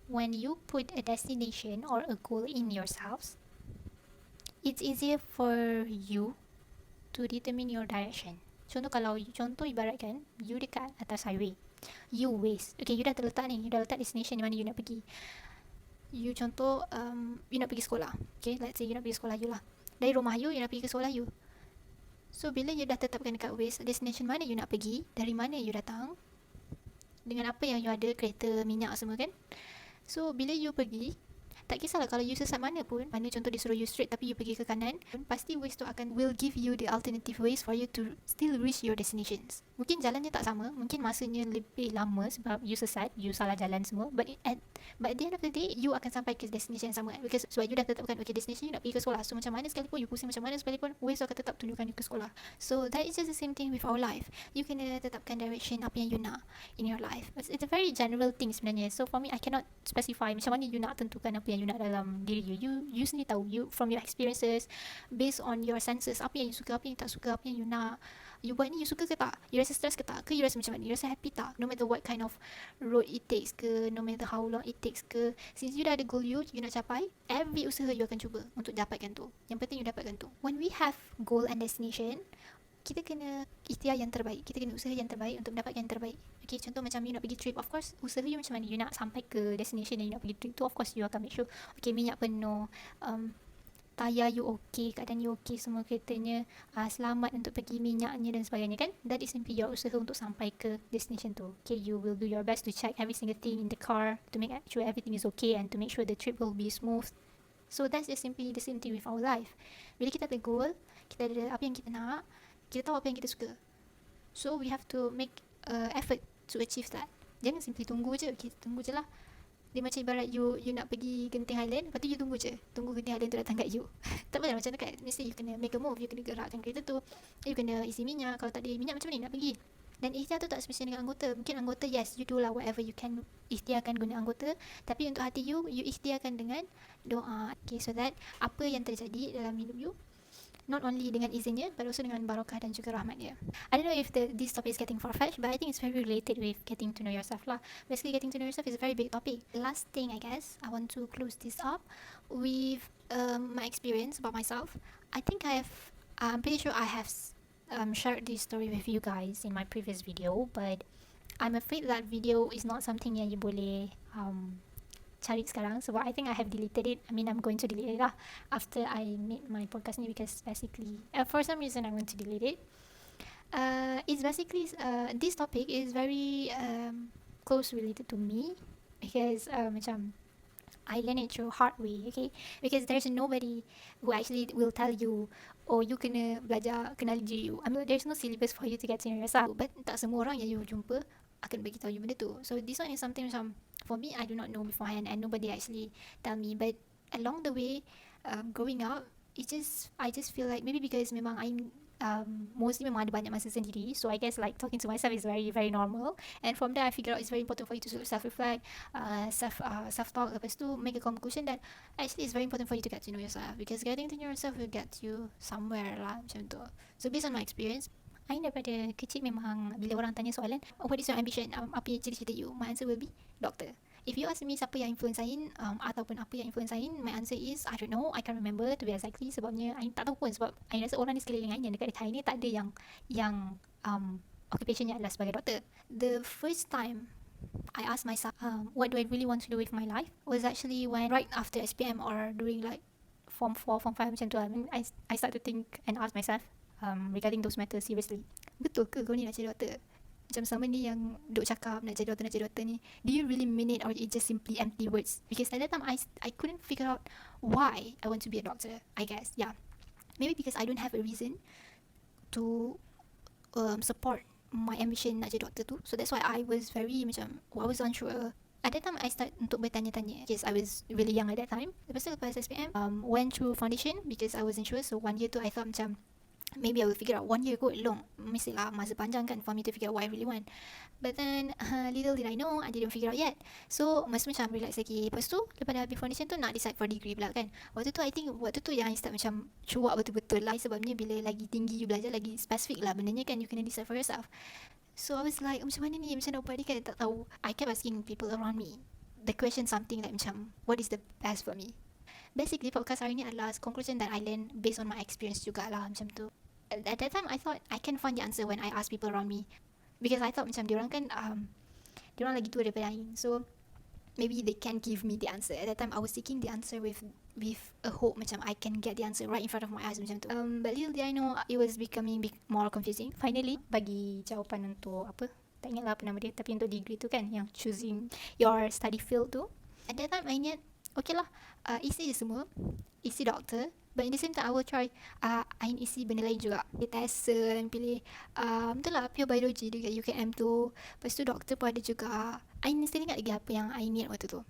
when you put a destination or a goal in yourselves, it's easier for you to determine your direction. Contoh ibaratkan you dekat atas highway, you waste. Okay, you dah terletak ni, you dah letak destination di mana you nak pergi. You contoh you nak pergi sekolah. Okay, let's say you nak pergi sekolah you lah. Dari rumah you nak pergi ke sekolah you. So bila you dah tetapkan dekat waste destination mana you nak pergi, dari mana you datang, dengan apa yang you ada, kereta, minyak semua kan. So bila you pergi, tak kisahlah kalau you sesat mana pun, mana contoh dia suruh you straight tapi you pergi ke kanan, pasti waste tu will give you the alternative ways for you to still reach your destinations. Mungkin jalannya tak sama, mungkin masanya lebih lama sebab you sesat, you salah jalan semua, but at the end of the day you akan sampai ke destination yang sama, because sebab you dah tetapkan okay destination you nak pergi ke sekolah. So macam mana sekalipun you pusing macam mana sekalipun, waste tu akan tetap tunjukkan you ke sekolah. So that is just the same thing with our life. You kena tetapkan direction apa yang you nak in your life. It's a very general thing sebenarnya. So for me, I cannot specify macam mana you nak tentukan apa yang you nak dalam diri you. You sendiri tahu, you from your experiences, based on your senses, apa yang you suka, apa yang tak suka, apa yang you nak. You buat ni you suka ke tak? You rasa stress ke tak? Ke you rasa macam mana? You rasa happy tak? No matter what kind of road it takes ke, no matter how long it takes ke, since you dah ada goal you nak capai, every usaha you akan cuba untuk dapatkan tu. Yang penting you dapatkan tu. When we have goal and destination, kita kena ikhtiar yang terbaik. Kita kena usaha yang terbaik untuk mendapatkan yang terbaik. Okay, contoh macam you nak pergi trip, of course usaha you macam mana you nak sampai ke destination yang you nak pergi trip tu. Of course you akan make sure okay, minyak penuh, tayar you okay, keadaan you okay, semua keretanya selamat untuk pergi, minyaknya dan sebagainya kan. That is simply your usaha untuk sampai ke destination tu. Okay, you will do your best to check every single thing in the car to make sure everything is okay and to make sure the trip will be smooth. So that's just simply the same thing with our life. Bila kita ada goal, kita ada apa yang kita nak, kita tahu apa yang kita suka. So we have to make effort to achieve that. Jangan simply tunggu je. Okay, tunggu je lah. Dia macam ibarat you nak pergi Genting Highland, lepas tu you tunggu je, tunggu Genting Highland tu datang kat you. Tak boleh macam tu kan. Mesti you kena make a move, you kena gerakkan kereta tu, you kena isi minyak. Kalau tak ada minyak macam mana nak pergi. Dan ikhtiar tu tak spesial dengan anggota. Mungkin anggota, yes, you do lah whatever you can, ikhtiarkan guna anggota. Tapi untuk hati you ikhtiarkan dengan doa. Okay, so that apa yang terjadi dalam hidup you, not only dengan izinnya, but also dengan barakah dan juga rahmatnya. I don't know if this topic is getting far-fetched, but I think it's very related with getting to know yourself lah. Basically, getting to know yourself is a very big topic. The last thing, I guess, I want to close this up with my experience about myself. I'm pretty sure I have shared this story with you guys in my previous video, but I'm afraid that video is not something yang you boleh cari sekarang, sebab I think I have deleted it. I mean, I'm going to delete it lah after I made my podcast ni, because basically for some reason I'm going to delete it. It's basically this topic is very close related to me, because macam I learned it through hard way, okay? Because there's nobody who actually will tell you, oh, you kena belajar kenali diri you. I mean, there's no syllabus for you to get to know yourself. But tak semua orang yang you jumpa akan bagi tahu you benda tu. So this one is something macam, for me, I do not know beforehand and nobody actually tell me. But along the way, growing up, I just feel like maybe because memang I'm mostly memang ada banyak masa sendiri, so I guess like talking to myself is very very normal. And from there I figure out it's very important for you to self-reflect, self-talk, lepas tu make a conclusion that actually it's very important for you to get to know yourself, because getting to know yourself will get you somewhere lah, macam tu. So based on my experience, I daripada kecil memang bila orang tanya soalan, what is your ambition, apa yang cita-cita you, my answer will be doctor. If you ask me siapa yang influence Ain ataupun apa yang influence Ain, my answer is I don't know, I can't remember to be exactly, sebabnya Ain tak tahu pun, sebab Ain rasa orang di sekeliling Ain yang dekat Thai ni tak ada yang occupationnya adalah sebagai doktor. The first time I asked myself what do I really want to do with my life was actually when right after SPM or during like form 4, form 5 macam tu. I mean, I start to think and ask myself regarding those matters seriously. Betul ke kau ni nak jadi doktor? Macam sama ni yang duk cakap nak jadi doktor ni, do you really mean it or it just simply empty words? Because at that time I couldn't figure out why I want to be a doctor, I guess. Yeah, maybe because I don't have a reason to support my ambition nak jadi doktor tu. So that's why I was very macam, I was unsure. At that time I start untuk bertanya-tanya. Yes, I was really young at that time. Lepas SPM went through foundation because I wasn't sure. So 1 year tu I thought macam maybe I will figure out. 1 year kot long, mestilah masa panjang kan for me to figure out what I really want. But then little did I know, I didn't figure out yet. So masa macam relax lagi. Lepas tu lepas dah habis foundation tu nak decide for degree pula kan. Waktu tu I think waktu tu yang I start macam cuak betul-betul lah. Sebabnya bila lagi tinggi you belajar, lagi spesifik lah bendanya kan, you kena decide for yourself. So I was like, macam mana ni, macam nak buat ni kan, tak tahu. I kept asking people around me the question something like macam, what is the best for me? Basically podcast hari ni adalah conclusion that I learn based on my experience jugalah macam tu. At that time I thought I can find the answer when I ask people around me, because I thought macam diorang kan diorang lagi tua daripada Ain, so maybe they can give me the answer. At that time I was seeking the answer with a hope macam I can get the answer right in front of my eyes macam tu. But little did I know it was becoming more confusing. Finally bagi jawapan untuk apa, tak ingat lah apa nama dia, tapi untuk degree tu kan, yang choosing your study field tu, at that time I niat okay lah, isi je semua, isi doktor, but in the same time I will try I isi benda lain juga. Dia test dan pilih betul lah pure biology dekat UKM tu. Lepas tu doktor pun ada juga. I still ingat lagi apa yang I niat waktu tu.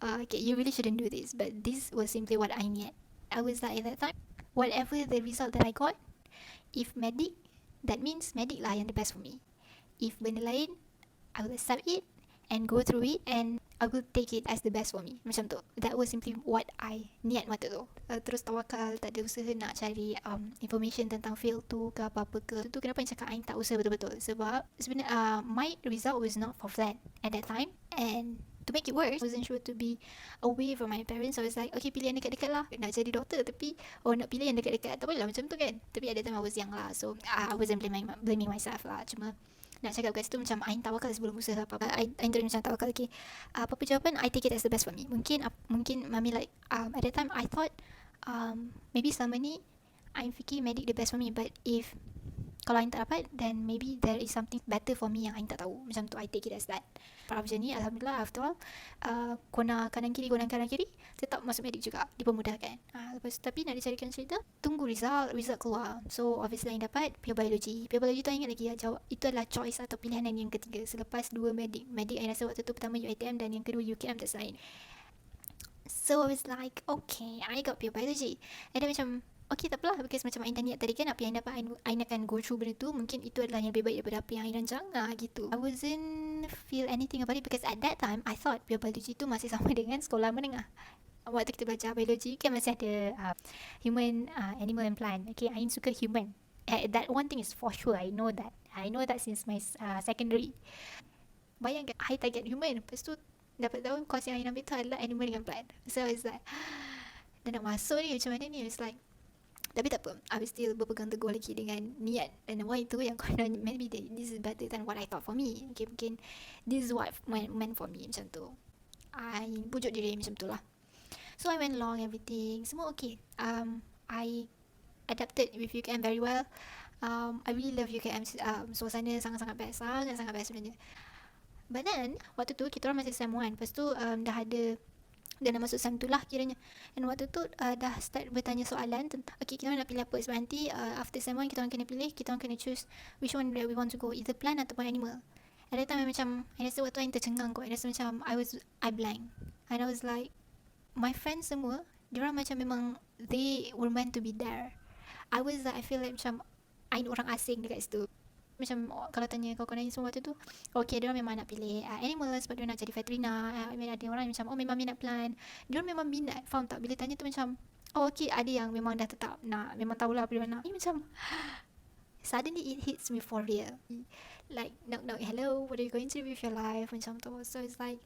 Okay, you really shouldn't do this, but this was simply what I niat. I was like at that time, whatever the result that I got, if medic, that means medic lah yang the best for me. If benda lain, I will accept it and go through it, and I will take it as the best for me. Macam tu. That was simply what I niat waktu tu. Terus tawakal, tak ada usaha nak cari information tentang field tu ke apa-apa ke. Tu kenapa yang cakap I tak usaha betul-betul. Sebab sebenarnya my result was not for flat at that time. And to make it worse, I wasn't sure to be away from my parents. So I was like, okay, pilih yang dekat-dekat lah. Nak jadi doktor tapi nak pilih yang dekat-dekat. Tak boleh lah macam tu kan. Tapi at that time I was young lah. So I wasn't blaming myself lah. Cuma nak cakap kat situ macam I tawakal sebelum usaha apa-apa. I terus macam tawakal, okay, apa-apa jawapan I take it as the best for me. Mungkin mami like at that time I thought maybe selama ni I fikir medic the best for me, but if kalau I tak dapat, then maybe there is something better for me yang I tak tahu. Macam tu I take it as that. Pada macam ni, alhamdulillah, after all kona kanan kiri tetap masuk medik juga, dipermudahkan. Lepas tu, tapi nak dicarikan cerita, tunggu result keluar. So obviously yang dapat pure biology tu I ingat lagi jawab, itu adalah choice atau pilihan yang ketiga selepas dua medik I rasa waktu tu pertama UiTM dan yang kedua UKM tak lain. So I was like, okay, I got pure biology. And then macam okay, tak apalah, because macam I dah niat tadi kan, apa yang dapat I akan go through benda tu, mungkin itu adalah yang lebih baik daripada apa yang I rancang gitu. I wasn't feel anything about it because at that time I thought pure biology tu masih sama dengan sekolah menengah. Waktu kita belajar biologi kan masih ada human, animal and plant. Okay, I suka human. That one thing is for sure, I know that since my secondary. Bayangkan I target human, lepas tu dapat tahu course yang I ambil tu adalah animal dengan plant. So I was like, dah nak masuk ni macam mana ni. It's like, tapi tak apa, I will still berpegang teguh lagi dengan niat dan nawaitu yang konon maybe this is better than what I thought for me. Okay, mungkin this is what meant for me, macam tu. I pujuk diri macam tu lah. So I went along everything, semua okay. I adapted with UKM very well. I really love UKM. Suasana sangat-sangat best, sangat-sangat best sebenarnya. But then waktu tu kita orang masih SEM 1, lepas tu dah nak masuk SEM 2 lah kiranya. Dan waktu tu dah start bertanya soalan tentang, okay, kita orang nak pilih apa. Sebab nanti after SEM 1 kita orang kena pilih, kita orang kena choose which one that we want to go, either plant ataupun animal. At that time macam I rasa waktu I tercengang kot. I rasa macam I blank. And I was like, my friends semua, diorang macam memang they were meant to be there. I feel like macam I orang asing dekat situ. Macam kalau tanya kawan-kawan lain semua waktu tu, okay, diorang memang nak pilih animal sebab diorang nak jadi veterina. Ada orang yang macam memang minat plant. Diorang memang minat, faham tak? Bila tanya tu macam okay, ada yang memang dah tetap nak, memang tahulah apa diorang nak. Ini macam suddenly it hits me for real. Like knock, hello, what are you going to do with your life? Macam tu. So it's like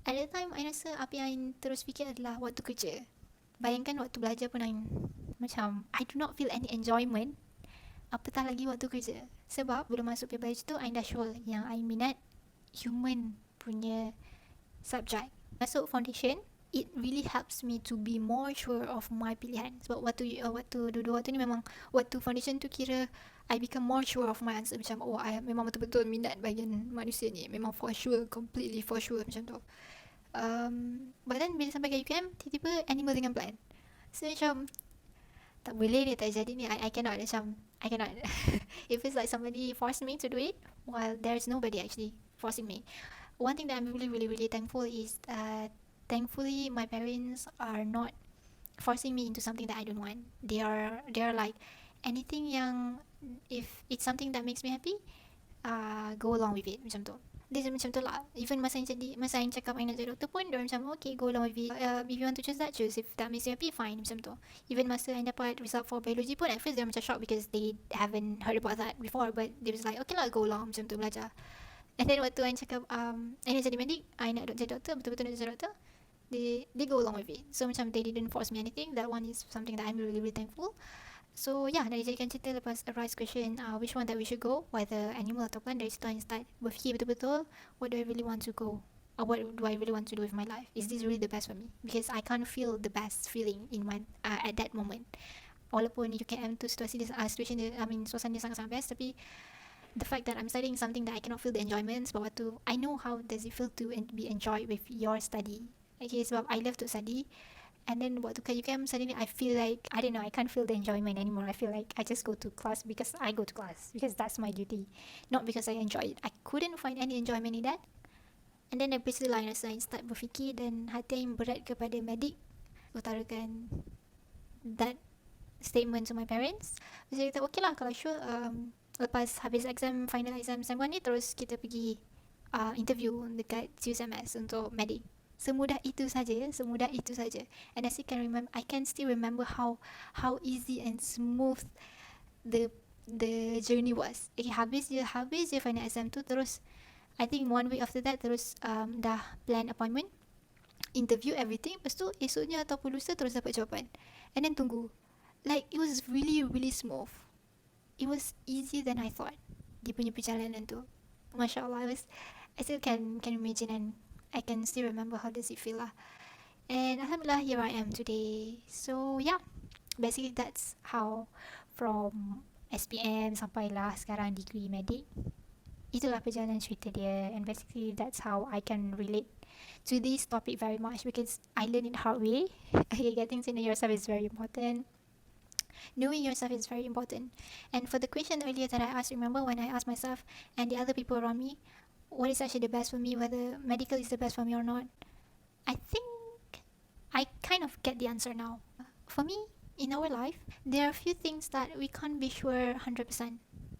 at that time I rasa apa yang I terus fikir adalah waktu kerja. Bayangkan waktu belajar pun I macam I do not feel any enjoyment, apatah lagi waktu kerja. Sebab belum masuk PBH tu I dah sure yang I minat human punya subject. Masuk foundation, it really helps me to be more sure of my pilihan. Sebab waktu dua-dua waktu ni memang waktu foundation tu kira I become more sure of my answer. Macam I memang betul-betul minat bahagian manusia ni, memang for sure, completely for sure macam tu. But then bila sampai ke UKM, tiba-tiba animal dengan plant. So macam tak boleh ni, tak jadi ni. I cannot, macam I cannot. It feels like somebody forced me to do it while there's nobody actually forcing me. One thing that I'm really, really, really thankful is thankfully my parents are not forcing me into something that I don't want. They are like, anything yang, if it's something that makes me happy, go along with it, macam tu. Dia macam tu lah. Even masa yang cakap I nak jadi doktor pun, dia macam okay, go along with it. If you want to choose that, choose. If that makes you happy, fine, macam tu. Even masa I dapat result for biology pun, at first dia macam shocked because they haven't heard about that before. But they was like, okay lah, go along, macam tu, belajar. And then waktu I cakap I nak jadi medik, I nak jadi doktor, betul-betul nak jadi doktor, they go along with it. So macam they didn't force me anything. That one is something that I'm really really thankful. So yeah, dah dijadikan cerita lepas arise question which one that we should go, whether animal atau plant. Dari situ I start berfikir betul-betul, what do I really want to go, or what do I really want to do with my life? Is this really the best for me? Because I can't feel the best feeling in my at that moment. Walaupun UKM tu situasi dia, situation dia, I mean suasana dia sangat-sangat best, tapi the fact that I'm studying something that I cannot feel the enjoyment, sebab tu I know how does it feel to be enjoyed with your study. Okay, sebab I love to study. And then waktu kat UKM suddenly I feel like, I don't know, I can't feel the enjoyment anymore. I feel like I just go to class because I go to class, because that's my duty, not because I enjoy it. I couldn't find any enjoyment in that. And then dari situ lah I start berfikir, dan hati yang berat kepada medik, utarakan that statement to my parents. Saya kata okay lah, kalau sure lepas habis exam, final exam SEM 1 ni, terus kita pergi interview dekat CUSMS untuk medik. Semudah itu saja, semudah itu saja. And I still can remember, I can still remember how easy and smooth the journey was. Habis je final exam tu, terus I think 1 week after that, terus dah plan appointment, interview everything. Lepas tu esoknya ataupun lusa terus dapat jawapan. And then tunggu. Like it was really really smooth. It was easier than I thought. Dia punya perjalanan tu, Masya Allah, I still can imagine, and I can still remember how does it feel lah. And Alhamdulillah, here I am today. So yeah, basically that's how from SPM sampailah sekarang degree medik. Itulah perjalanan cerita dia, and basically that's how I can relate to this topic very much, because I learned it hard way. Okay, getting to know yourself is very important. Knowing yourself is very important. And for the question earlier that I asked, remember when I asked myself and the other people around me, what is actually the best for me, whether medical is the best for me or not, I think I kind of get the answer now. For me, in our life, there are a few things that we can't be sure 100%.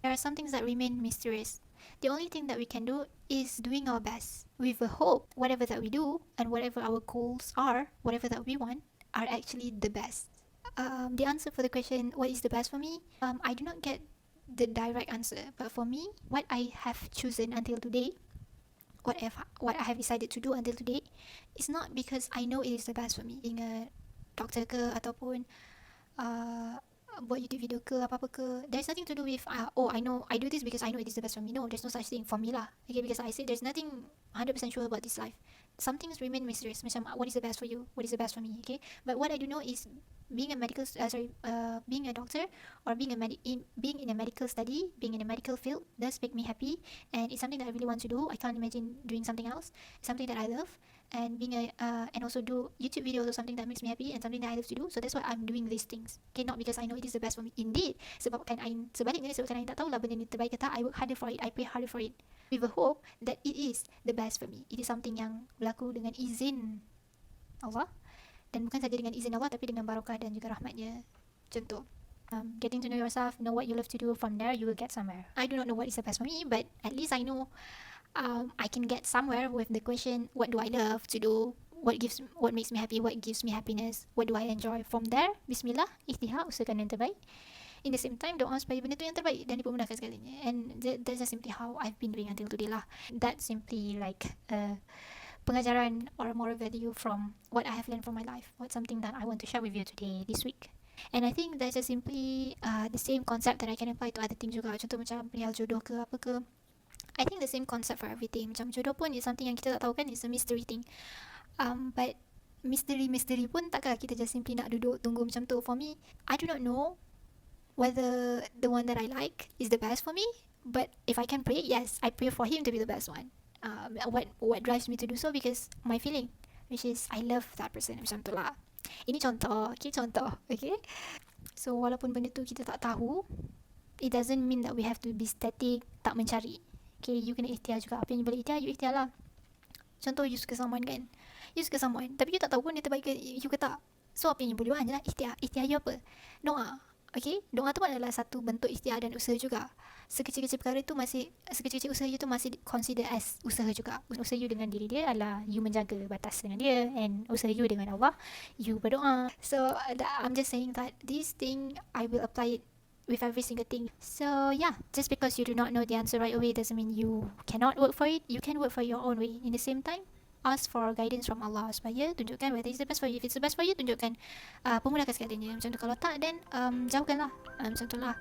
There are some things that remain mysterious. The only thing that we can do is doing our best with a hope whatever that we do and whatever our goals are, whatever that we want, are actually the best. The answer for the question, what is the best for me? I do not get the direct answer, but for me, what I have chosen until today, what I have decided to do until today, is not because I know it is the best for me. Being a doctor ke, ataupun buat YouTube video ke, apa-apa ke, there's nothing to do with I know I do this because I know it is the best for me. No, there's no such thing for me lah. Okay, because I say there's nothing 100% sure about this life. Some things remain mysterious. Macam what is the best for you, what is the best for me. Okay, but what I do know is being a being a doctor, or being in a medical study, being in a medical field does make me happy, and it's something that I really want to do. I can't imagine doing something else. It's something that I love, and and also do YouTube videos or something that makes me happy and something that I love to do. So that's why I'm doing these things. Okay, not because I know it is the best for me. Indeed, sebabkan sebaliknya, sebabkan I tak tahu lah benda ni terbaik ke tak, I work harder for it, I pray harder for it, with a hope that it is the best for me. It is something yang berlaku dengan izin Allah, dan bukan saja dengan izin Allah, tapi dengan barakah dan juga rahmatnya. Contoh, getting to know yourself, know what you love to do, from there you will get somewhere. I do not know what is the best for me, but at least I know I can get somewhere with the question, what do I love to do, what makes me happy, what gives me happiness, what do I enjoy. From there, bismillah, ikhtiar, usahakan yang terbaik. In the same time, doa supaya benda tu yang terbaik dan dipermudahkan segalanya. And that's just simply how I've been doing until today lah. That's simply like pengajaran or moral value from what I have learned from my life. What's something that I want to share with you today, this week. And I think that's just simply the same concept that I can apply to other things juga. Contoh macam perihal jodoh ke apa ke, I think the same concept for everything. Macam jodoh pun is something yang kita tak tahu kan, it's a mystery thing. But mystery pun takkanlah kita just simply nak duduk tunggu macam tu. For me, I do not know whether the one that I like is the best for me, but if I can pray, yes, I pray for him to be the best one. What drives me to do so, because my feeling, which is I love that person. Macam tu lah. Ini contoh, okay. So walaupun benda tu kita tak tahu, it doesn't mean that we have to be static, tak mencari. Okay, you kena ikhtiar juga. Apa yang you boleh ikhtiar, you ikhtiar lah. Contoh, you suka someone kan, you suka someone, tapi you tak tahu pun dia terbaik ke you ke tak. So apa yang you boleh buat hanyalah ikhtiar you apa? Doa. Okay, doa tu pun adalah satu bentuk ikhtiar dan usaha juga. Sekecil-kecil perkara tu masih, sekecil-kecil usaha you tu masih consider as usaha juga. Usaha you dengan diri dia adalah you menjaga batas dengan dia, and usaha you dengan Allah, you berdoa. So I'm just saying that this thing I will apply it with every single thing. So yeah, just because you do not know the answer right away doesn't mean you cannot work for it. You can work for your own way. In the same time, ask for guidance from Allah supaya tunjukkan whether it's the best for you. If it's the best for you, tunjukkan, permudahkan segalanya. Macam tu. Kalau tak, then jauhkanlah. Macam tu lah.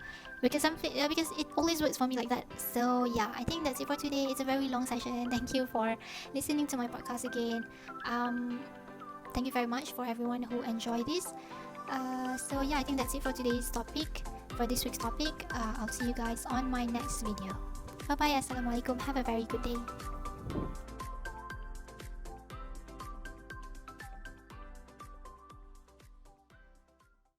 Because because it always works for me like that. So yeah, I think that's it for today. It's a very long session. Thank you for listening to my podcast again. Thank you very much for everyone who enjoyed this. So yeah, I think that's it for today's topic. For this week's topic, I'll see you guys on my next video. Bye bye. Assalamualaikum. Have a very good day.